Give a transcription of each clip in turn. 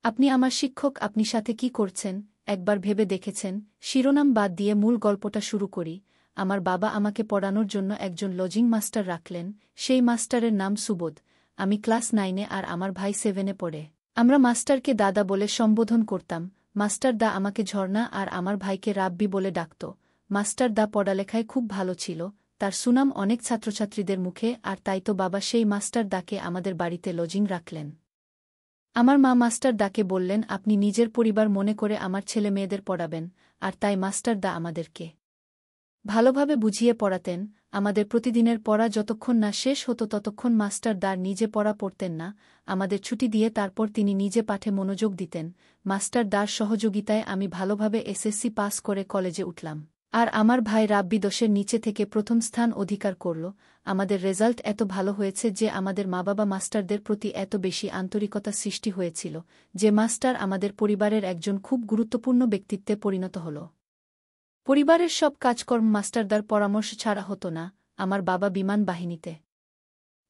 আপনি আমার শিক্ষক, আপনি সাথে কি করছেন একবার ভেবে দেখেছেন? শিরোনাম বাদ দিয়ে মূল গল্পটা শুরু করি। আমার বাবা আমাকে পড়ানোর জন্য একজন লজিং মাস্টার রাখলেন। সেই মাস্টারের নাম সুবোধ। আমি ক্লাস 9-এ আর আমার ভাই 7-এ পড়ে। আমরা মাস্টারকে দাদা বলে সম্বোধন করতাম। মাস্টার দা আমাকে ঝর্ণা আর আমার ভাইকে রাব্বি বলে ডাকত। মাস্টার দা পড়ালেখায় খুব ভালো ছিল, তার সুনাম অনেক ছাত্রছাত্রীদের মুখে, আর তাই তো বাবা সেই মাস্টার দাকে আমাদের বাড়িতে লজিং রাখলেন। আমার মা মাস্টার দাকে বললেন, আপনি নিজের পরিবার মনে করে আমার ছেলে মেয়েদের পড়াবেন, আর তাই মাস্টার দা আমাদেরকে ভালোভাবে বুঝিয়ে পড়াতেন। আমাদের প্রতিদিনের পড়া যতক্ষণ না শেষ হতো ততক্ষণ মাস্টার দা নিজে পড়া পড়তেন না, আমাদের ছুটি দিয়ে তারপর তিনি নিজে পাঠে মনোযোগ দিতেন। মাস্টার দার সহযোগিতায় আমি ভালোভাবে এসএসসি পাস করে কলেজে উঠলাম। আর আমার ভাই রাব্বি 10-এর নিচে থেকে প্রথম স্থান অধিকার করল। আমাদের রেজাল্ট এত ভালো হয়েছে যে আমাদের মা-বাবা মাস্টারদের প্রতি এত বেশি আন্তরিকতা সৃষ্টি হয়েছিল যে মাস্টার আমাদের পরিবারের একজন খুব গুরুত্বপূর্ণ ব্যক্তিত্বে পরিণত হল। পরিবারের সব কাজকর্ম মাস্টারদার পরামর্শ ছাড়া হতো না। আমার বাবা বিমান বাহিনীতে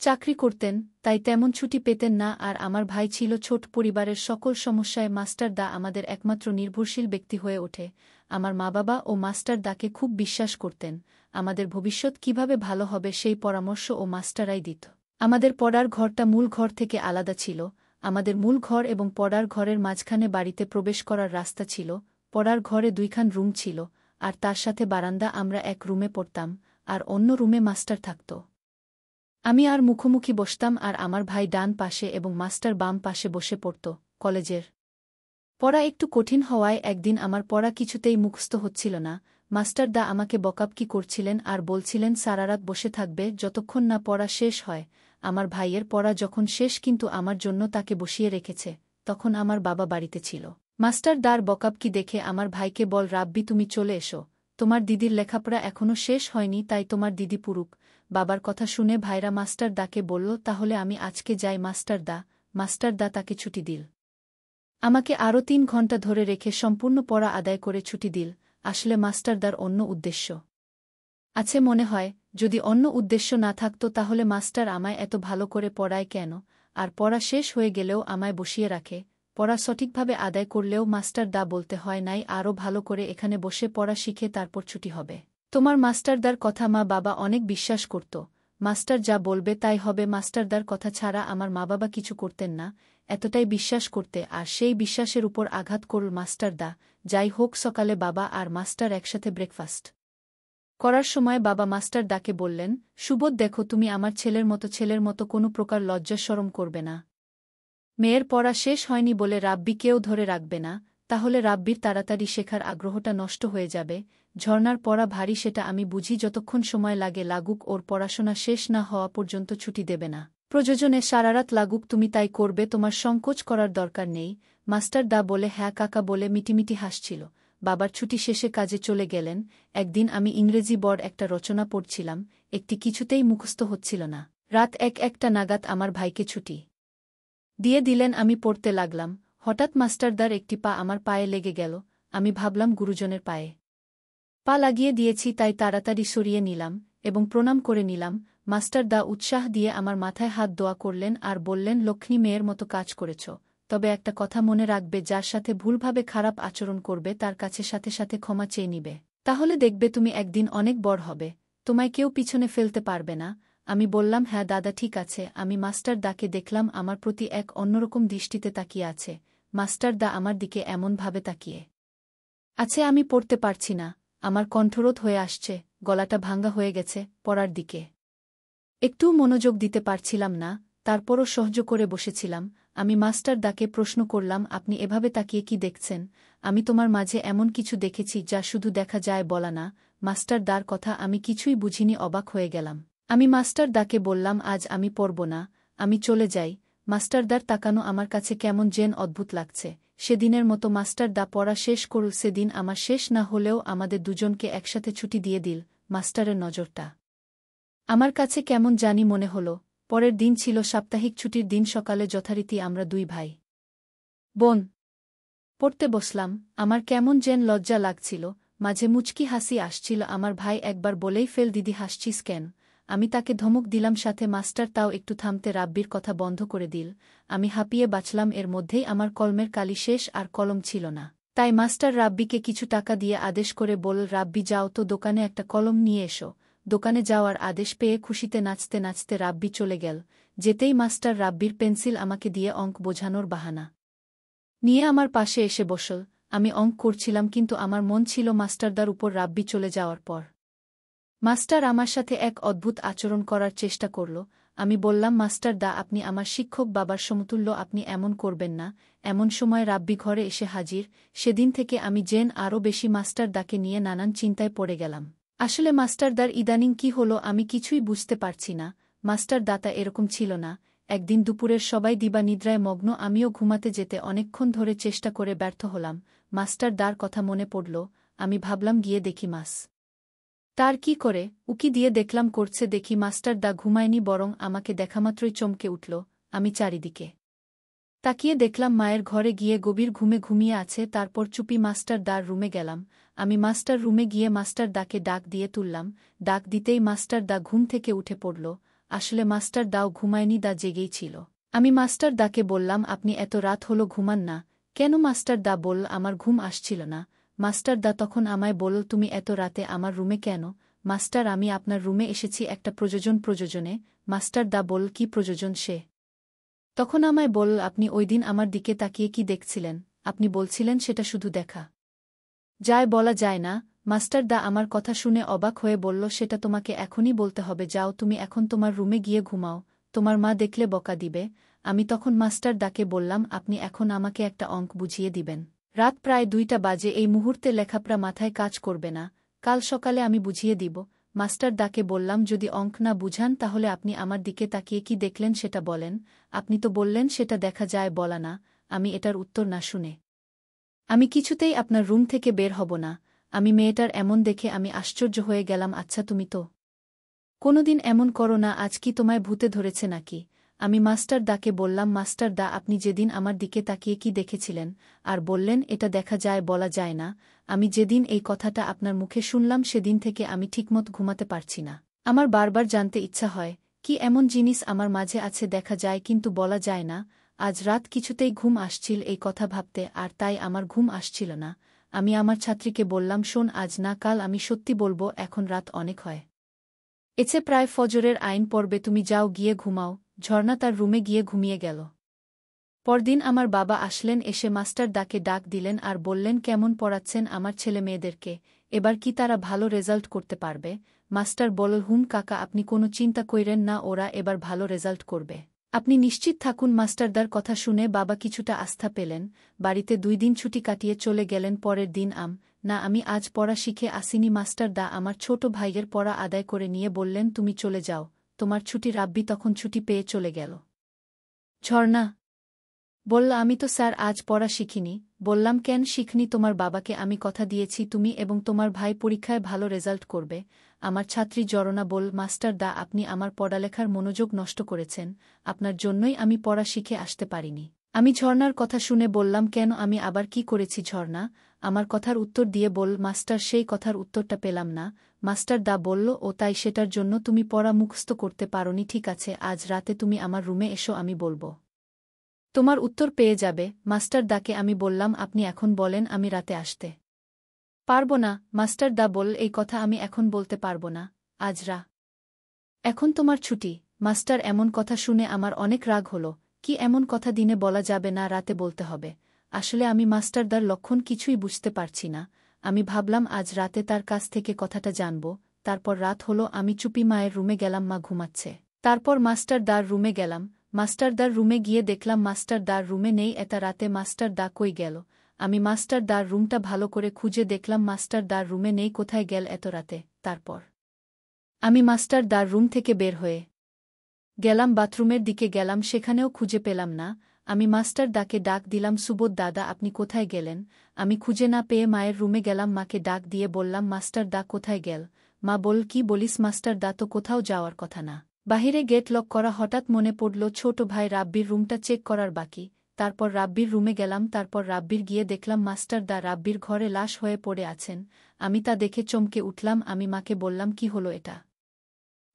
চাকরি করতেন, তাই তেমন ছুটি পেতেন না, আর আমার ভাই ছিল ছোট। পরিবারের সকল সমস্যায় মাস্টার দা আমাদের একমাত্র নির্ভরশীল ব্যক্তি হয়ে ওঠে। আমার মা-বাবা ও মাস্টার দাকে খুব বিশ্বাস করতেন। আমাদের ভবিষ্যৎ কিভাবে ভালো হবে সেই পরামর্শ ও মাস্টারাই দিত। আমাদের পড়ার ঘরটা মূল ঘর থেকে আলাদা ছিল। আমাদের মূল ঘর এবং পড়ার ঘরের মাঝখানে বাড়িতে প্রবেশ করার রাস্তা ছিল। পড়ার ঘরে 2খান রুম ছিল, আর তার সাথে বারান্দা। আমরা এক রুমে পড়তাম, আর অন্য রুমে মাস্টার থাকত। আমি আর মুখোমুখি বসতাম, আর আমার ভাই ডান পাশে এবং মাস্টার বাম পাশে বসে পড়ত। কলেজের পড়া একটু কঠিন হওয়ায় একদিন আমার পড়া কিছুতেই মুখস্থ হচ্ছিল না। মাস্টার দা আমাকে বকাবকি করছিলেন আর বলছিলেন সারারাত বসে থাকবে যতক্ষণ না পড়া শেষ হয়। আমার ভাইয়ের পড়া যখন শেষ কিন্তু আমার জন্য তাকে বসিয়ে রেখেছে, তখন আমার বাবা বাড়িতে ছিল। মাস্টার দার বকাবকি দেখে আমার ভাইকে বল, রাব্বি তুমি চলে এসো, তোমার দিদির লেখাপড়া এখনও শেষ হয়নি, তাই তোমার দিদি পুরুক। বাবার কথা শুনে ভাইরা মাস্টার দাকে বলল, তাহলে আমি আজকে যাই মাস্টার দা। মাস্টার দা তাকে ছুটি দিল। আমাকে আরও 3 ঘণ্টা ধরে রেখে সম্পূর্ণ পড়া আদায় করে ছুটি দিল। আসলে মাস্টারদার অন্য উদ্দেশ্য আছে মনে হয়। যদি অন্য উদ্দেশ্য না থাকত তাহলে মাস্টার আমায় এত ভালো করে পড়ায় কেন? আর পড়া শেষ হয়ে গেলেও আমায় বসিয়ে রাখে। পড়া সঠিকভাবে আদায় করলেও মাস্টার দা বলতে হয় নাই আরও ভালো করে এখানে বসে পড়া শিখে তারপর ছুটি হবে। তোমার মাস্টারদার কথা মা বাবা অনেক বিশ্বাস করত। মাস্টার যা বলবে তাই হবে। মাস্টারদার কথা ছাড়া আমার মা বাবা কিছু করতেন না, এতটাই বিশ্বাস করতে। আর সেই বিশ্বাসের উপর আঘাত করল মাস্টারদা। যাই হোক, সকালে বাবা আর মাস্টার একসাথে ব্রেকফাস্ট করার সময় বাবা মাস্টার দাকে বললেন, সুবোধ দেখো, তুমি আমার ছেলের মতো কোনো প্রকার লজ্জা শরম করবে না। মেয়ের পড়া শেষ হয়নি বলে রাব্বিকেও ধরে রাখবে না, তাহলে রাব্বির তাড়াতাড়ি শেখার আগ্রহটা নষ্ট হয়ে যাবে। ঝর্নার পড়া ভারী সেটা আমি বুঝি, যতক্ষণ সময় লাগে লাগুক, ওর পড়াশোনা শেষ না হওয়া পর্যন্ত ছুটি দেবে না। প্রয়োজনে সারারাত লাগুক, তুমি তাই করবে, তোমার সংকোচ করার দরকার নেই। মাস্টার দা বলে হ্যাঁ কাকা বলে মিটিমিটি হাসছিল। বাবার ছুটি শেষে কাজে চলে গেলেন। একদিন আমি ইংরেজি বোর্ড একটা রচনা পড়ছিলাম, একটি কিছুতেই মুখস্থ হচ্ছিল না। রাত 1-1টা নাগাদ আমার ভাইকে ছুটি দিয়ে দিলেন। আমি পড়তে লাগলাম। হঠাৎ মাস্টারদার একটি পা আমার পায়ে লেগে গেল। আমি ভাবলাম গুরুজনের পায়ে পা লাগিয়ে দিয়েছি, তাই তাড়াতাড়ি সরিয়ে নিলাম এবং প্রণাম করে নিলাম। মাস্টার দা উৎসাহ দিয়ে আমার মাথায় হাত দোয়া করলেন আর বললেন, লক্ষ্মী মেয়ের মতো কাজ করেছ, তবে একটা কথা মনে রাখবে, যার সাথে ভুলভাবে খারাপ আচরণ করবে তার কাছে সাথে সাথে ক্ষমা চেয়ে নিবে, তাহলে দেখবে তুমি একদিন অনেক বড় হবে, তোমায় কেউ পিছনে ফেলতে পারবে না। আমি বললাম, হ্যাঁ দাদা ঠিক আছে। আমি মাস্টার দাকে দেখলাম আমার প্রতি এক অন্যরকম দৃষ্টিতে তাকিয়ে আছে। মাস্টার দা আমার দিকে এমনভাবে তাকিয়ে আছে আমি পড়তে পারছি না, আমার কণ্ঠরোধ হয়ে আসছে, গলাটা ভাঙ্গা হয়ে গেছে। পড়ার দিকে একটু মনোযোগ দিতে পারছিলাম না, তারপরও সহ্য করে বসেছিলাম। আমি মাস্টার দাকে প্রশ্ন করলাম, আপনি এভাবে তাকিয়ে কি দেখছেন? আমি তোমার মাঝে এমন কিছু দেখেছি যা শুধু দেখা যায় বলা না। মাস্টার দার কথা আমি কিছুই বুঝিনি, অবাক হয়ে গেলাম। আমি মাস্টার দাকে বললাম, আজ আমি পড়ব না, আমি চলে যাই। মাস্টারদার তাকানো আমার কাছে কেমন যেন অদ্ভুত লাগছে। সেদিনের মতো মাস্টার দা পড়া শেষ করল। সেদিন আমার শেষ না হলেও আমাদের দুজনকে একসাথে ছুটি দিয়ে দিল। মাস্টারের নজরটা আমার কাছে কেমন জানি মনে হলো। পরের দিন ছিল সাপ্তাহিক ছুটির দিন। সকালে যথারীতি আমরা 2 ভাই বোন পড়তে বসলাম। আমার কেমন যেন লজ্জা লাগছিল, মাঝে মুচকি হাসি আসছিল। আমার ভাই একবার বলেই ফেল, দিদি হাসছিস কেন? আমি তাকে ধমক দিলাম, সাথে মাস্টার তাও একটু থামতে রাব্বির কথা বন্ধ করে দিল। আমি হাঁপিয়ে বাঁচলাম, এর মধ্যেই আমার কলমের কালি শেষ আর কলম ছিল না। তাই মাস্টার রাব্বিকে কিছু টাকা দিয়ে আদেশ করে বলল, রাব্বি যাও তো দোকানে একটা কলম নিয়ে এসো। দোকানে যাওয়ার আদেশ পেয়ে খুশিতে নাচতে নাচতে রাব্বি চলে গেল। যেতেই মাস্টার রাব্বির পেন্সিল আমাকে দিয়ে অঙ্ক বোঝানোর বাহানা নিয়ে আমার পাশে এসে বসল। আমি অঙ্ক করছিলাম, কিন্তু আমার মন ছিল মাস্টারদার উপর রাব্বি চলে যাওয়ার পর। মাস্টার আমার সাথে এক অদ্ভুত আচরণ করার চেষ্টা করল। আমি বললাম, মাস্টার দা আপনি আমার শিক্ষক বাবার সমতুল্য, আপনি এমন করবেন না। এমন সময় রাব্বি ঘরে এসে হাজির। সেদিন থেকে আমি আরও বেশি মাস্টার দাকে নিয়ে নানান চিন্তায় পড়ে গেলাম। আসলে মাস্টারদার ইদানিং কি হলো আমি কিছুই বুঝতে পারছি না। মাস্টার দাতা এরকম ছিল না। একদিন দুপুরের সবাই দিবানিদ্রায় মগ্ন, আমিও ঘুমাতে যেতে অনেকক্ষণ ধরে চেষ্টা করে ব্যর্থ হলাম। মাস্টার দার কথা মনে পড়ল। আমি ভাবলাম গিয়ে দেখি তার কি করে। উকি দিয়ে দেখলাম করছে, দেখি মাস্টার দা ঘুমায়নি, বরং আমাকে দেখামাত্রই চমকে উঠল। আমি চারিদিকে তাকিয়ে দেখলাম মায়ের ঘরে গিয়ে গভীর ঘুমে ঘুমিয়ে আছে। তারপর চুপি মাস্টার দার রুমে গেলাম। আমি মাস্টার রুমে গিয়ে মাস্টার দাকে ডাক দিয়ে তুললাম। ডাক দিতেই মাস্টার দা ঘুম থেকে উঠে পড়ল। আসলে মাস্টার দাও ঘুমায়নি, দা জেগেই ছিল। আমি মাস্টার দাকে বললাম, আপনি এত রাত হলো ঘুমান না কেন? মাস্টার দা বলল, আমার ঘুম আসছিল না। মাস্টার দা তখন আমায় বলল, তুমি এত রাতে আমার রুমে কেন? মাস্টার, আমি আপনার রুমে এসেছি একটা প্রয়োজনে। মাস্টার দা বলল, কি প্রয়োজন সে? তখন আমায় বলল, আপনি ওই দিন আমার দিকে তাকিয়ে কি দেখছিলেন? আপনি বলছিলেন সেটা শুধু দেখা যায়, বলা যায় না। মাস্টার দা আমার কথা শুনে অবাক হয়ে বলল, সেটা তোমাকে এখনই বলতে হবে? যাও তুমি এখন তোমার রুমে গিয়ে ঘুমাও, তোমার মা দেখলে বকা দিবে। আমি তখন মাস্টার দাকে বললাম, আপনি এখন আমাকে একটা অঙ্ক বুঝিয়ে দিবেন। রাত প্রায় 2টা বাজে, এই মুহূর্তে লেখাপড়া মাথায় কাজ করবে না। কাল সকালে আমি বুঝিয়ে দিব। মাস্টার দাকে বললাম, যদি অঙ্ক না বুঝান তাহলে আপনি আমার দিকে তাকিয়ে কি দেখলেন সেটা বলেন। আপনি তো বললেন সেটা দেখা যায়, বলা না। আমি এটার উত্তর না শুনে আমি কিছুতেই আপনার রুম থেকে বের হব না। আমি মেয়েটার এমন দেখে আমি আশ্চর্য হয়ে গেলাম। আচ্ছা, তুমি তো কোনোদিন এমন করো না, আজ কি তোমায় ভূতে ধরেছে নাকি? আমি মাস্টার দাকে বললাম, মাস্টার দা আপনি যেদিন আমার দিকে তাকিয়ে কি দেখেছিলেন আর বললেন এটা দেখা যায়, বলা যায় না, আমি যেদিন এই কথাটা আপনার মুখে শুনলাম সেদিন থেকে আমি ঠিকমত ঘুমাতে পারছি না। আমার বারবার জানতে ইচ্ছা হয়, কি এমন জিনিস আমার মাঝে আছে দেখা যায় কিন্তু বলা যায় না। আজ রাত কিছুতেই ঘুম আসছিল এই কথা ভাবতে, আর তাই আমার ঘুম আসছিল না। আমি আমার ছাত্রীকে বললাম, শোন, আজ না কাল আমি সত্যি বলবো, এখন রাত অনেক হয় এছে, প্রায় ফজরের আইন পড়বে, তুমি যাও গিয়ে ঘুমাও। ঝর্ণা তার রুমে গিয়ে ঘুমিয়ে গেল। পরদিন আমার বাবা আসলেন, এসে মাস্টার দাকে ডাক দিলেন আর বললেন, কেমন পড়াচ্ছেন আমার ছেলে মেয়েদেরকে? এবার কি তারা ভালো রেজাল্ট করতে পারবে? মাস্টার বলল, হুম কাকা, আপনি কোনো চিন্তা কইরেন না, ওরা এবার ভালো রেজাল্ট করবে। আপনি নিশ্চিত থাকুন। মাস্টারদার কথা শুনে বাবা কিছুটা আস্থা পেলেন। বাড়িতে 2 দিন ছুটি কাটিয়ে চলে গেলেন। পরের দিন না আমি আজ পড়া শিখে আসিনি। মাস্টার দা আমার ছোট ভাইয়ের পড়া আদায় করে নিয়ে বললেন, তুমি চলে যাও, তোমার ছুটি। রাব্বি তখন ছুটি পেয়ে চলে গেল। ঝর্ণা বলল, আমি তো স্যার আজ পড়া শিখিনি। বললাম, কেন শিখনি? তোমার বাবাকে আমি কথা দিয়েছি তুমি এবং তোমার ভাই পরীক্ষায় ভালো রেজাল্ট করবে। আমার ছাত্রী জরনা বলল, মাস্টার দা আপনি আমার পড়ালেখার মনোযোগ নষ্ট করেছেন, আপনার জন্যই আমি পড়া শিখে আসতে পারিনি। আমি ঝর্ণার কথা শুনে বললাম, কেন, আমি আবার কি করেছি? ঝর্ণা আমার কথার উত্তর দিয়ে বলল, মাস্টার সেই কথার উত্তরটা পেলাম না। মাস্টার দা বলল, ও তাই, সেটার জন্য তুমি পড়া মুখস্থ করতে পারোনি। ঠিক আছে, আজ রাতে তুমি আমার রুমে এসো, আমি বলবো, তোমার উত্তর পেয়ে যাবে। মাস্টার দাকে আমি বললাম, আপনি এখন বলেন, আমি রাতে আসতে পারব না। মাস্টার দা বলল, এই কথা আমি এখন বলতে পারব না, আজ এখন তোমার ছুটি। মাস্টার এমন কথা শুনে আমার অনেক রাগ হলো। কি এমন কথা দিনে বলা যাবে না, রাতে বলতে হবে? আসলে আমি মাস্টারদার লক্ষণ কিছুই বুঝতে পারছি না। আমি ভাবলাম আজ রাতে তার কাছ থেকে কথাটা জানব। তারপর রাত হলো, আমি চুপি মায়ের রুমে গেলাম, মা ঘুমাচ্ছে। তারপর মাস্টারদার রুমে গেলাম। মাস্টারদার রুমে গিয়ে দেখলাম মাস্টারদার রুমে নেই। এত রাতে মাস্টার দা কই গেল? আমি মাস্টারদার রুমটা ভালো করে খুঁজে দেখলাম মাস্টারদার রুমে নেই। কোথায় গেল এত রাতে? তারপর আমি মাস্টারদার রুম থেকে বের হয়ে গেলাম, বাথরুমের দিকে গেলাম, সেখানেও খুঁজে পেলাম না। আমি মাস্টার দাকে ডাক দিলাম, সুবোধ দাদা আপনি কোথায় গেলেন? আমি খুঁজে না পেয়ে মায়ের রুমে গেলাম, মাকে ডাক দিয়ে বললাম, মাস্টার দা কোথায় গেল? মা বল, কি বলিস? মাস্টার দা তো কোথাও যাওয়ার কথা না। বাহিরে গেট লক করা। হঠাৎ মনে পড়ল ছোট ভাই রাব্বির রুমটা চেক করার বাকি। তারপর রাব্বির রুমে গেলাম। তারপর রাব্বির গিয়ে দেখলাম মাস্টার দা রাব্বির ঘরে লাশ হয়ে পড়ে আছেন। আমি তা দেখে চমকে উঠলাম। আমি মাকে বললাম, কি হলো এটা?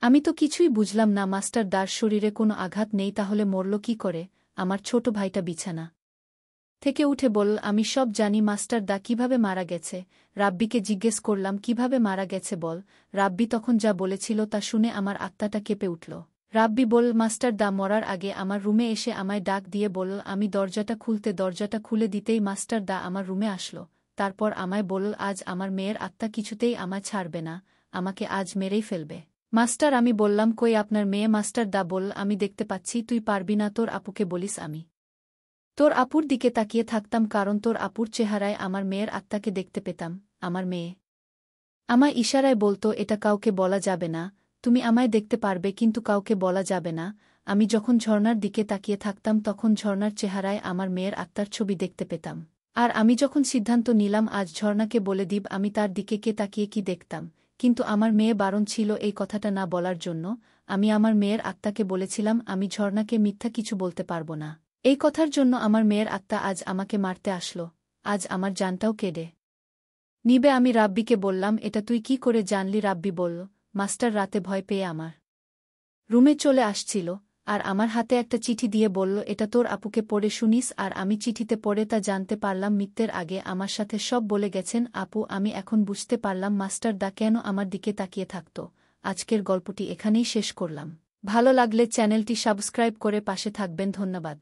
আমি তো কিছুই বুঝলাম না, মাস্টার দার শরীরে কোনো আঘাত নেই, তাহলে মরল কি করে? আমার ছোট ভাইটা বিছানা থেকে উঠে বলল, আমি সব জানি মাস্টার দা কিভাবে মারা গেছে। রাব্বিকে জিজ্ঞেস করলাম, কিভাবে মারা গেছে বল। রাব্বি তখন যা বলেছিল তা শুনে আমার আত্মাটা কেঁপে উঠল। রাব্বি বলল, মাস্টার দা মরার আগে আমার রুমে এসে আমায় ডাক দিয়ে বলল আমি দরজাটা খুলে দিতেই মাস্টার দা আমার রুমে আসলো। তারপর আমায় বলল, আজ আমার মেয়ের আত্মা কিছুতেই আমায় ছাড়বে না, আমাকে আজ মেরেই ফেলবে। মাস্টার, আমি বললাম, কই আপনার মেয়ে? মাস্টার দা বলল, আমি দেখতে পাচ্ছি তুই পারবি না, তোর আপুকে বলিস। আমি তোর আপুর দিকে তাকিয়ে থাকতাম, কারণ তোর আপুর চেহারায় আমার মেয়ের আত্মাকে দেখতে পেতাম। আমার মেয়ে আমায় ইশারায় বলতো, এটা কাউকে বলা যাবে না, তুমি আমায় দেখতে পারবে কিন্তু কাউকে বলা যাবে না। আমি যখন ঝর্ণার দিকে তাকিয়ে থাকতাম তখন ঝর্ণার চেহারায় আমার মেয়ের আত্মার ছবি দেখতে পেতাম। আর আমি যখন সিদ্ধান্ত নিলাম আজ ঝর্ণাকে বলে দিব আমি তার দিকে কে তাকিয়ে কি দেখতাম, কিন্তু আমার মেয়ে বারণ ছিল এই কথাটা না বলার জন্য। আমি আমার মেয়ের আত্মাকে বলেছিলাম আমি ঝর্ণাকে মিথ্যা কিছু বলতে পারব না। এই কথার জন্য আমার মেয়ের আত্মা আজ আমাকে মারতে আসলো, আজ আমার জানটাও কেড়ে নিবে। আমি রাব্বিকে বললাম, এটা তুই কি করে জানলি? রাব্বি বলল, মাস্টার রাতে ভয় পেয়ে আমার রুমে চলে আসছিল, আর আমার হাতে একটা চিঠি দিয়ে বলল, এটা তোর আপুকে পড়ে শুনিস। আর আমি চিঠিতে পড়ে তা জানতে পারলাম মৃত্যুর আগে আমার সাথে সব বলে গেছেন আপু। আমি এখন বুঝতে পারলাম মাস্টার দা কেন আমার দিকে তাকিয়ে থাকত। আজকের গল্পটি এখানেই শেষ করলাম। ভালো লাগলে চ্যানেলটি সাবস্ক্রাইব করে পাশে থাকবেন। ধন্যবাদ।